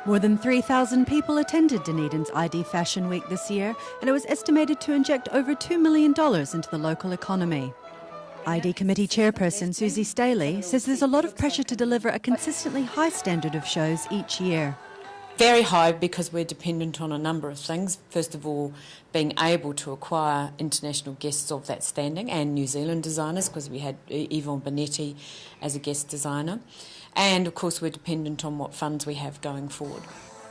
More than 3,000 people attended Dunedin's ID Fashion Week this year, and it was estimated to inject over $2 million into the local economy. ID Committee Chairperson Susie Staley says there's a lot of pressure to deliver a consistently high standard of shows each year. Very high because we're dependent on a number of things. First of all, being able to acquire international guests of that standing and New Zealand designers, because we had Yvonne Bonetti as a guest designer. And of course we're dependent on what funds we have going forward.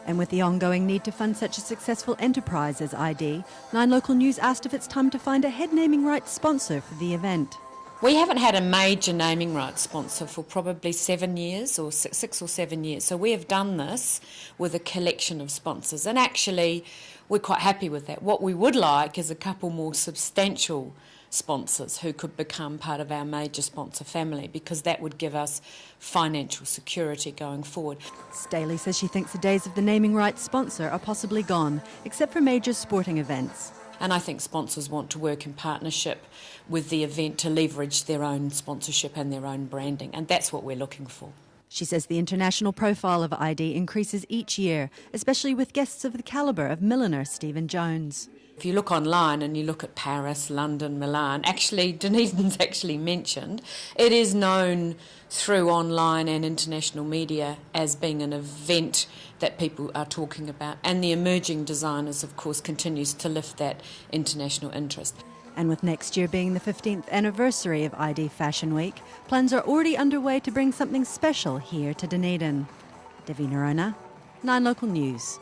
And with the ongoing need to fund such a successful enterprise as ID, Nine Local News asked if it's time to find a head naming rights sponsor for the event. We haven't had a major naming rights sponsor for probably 7 years or 6 or 7 years. So we have done this with a collection of sponsors, and actually we're quite happy with that. What we would like is a couple more substantial sponsors who could become part of our major sponsor family, because that would give us financial security going forward. Staley says she thinks the days of the naming rights sponsor are possibly gone, except for major sporting events. And I think sponsors want to work in partnership with the event to leverage their own sponsorship and their own branding, and that's what we're looking for. She says the international profile of ID increases each year, especially with guests of the calibre of milliner Stephen Jones. If you look online and you look at Paris, London, Milan, actually Dunedin's actually mentioned. It is known through online and international media as being an event that people are talking about, and the emerging designers, of course, continues to lift that international interest. And with next year being the 15th anniversary of ID Fashion Week, plans are already underway to bring something special here to Dunedin. Devi Narona, 9 Local News.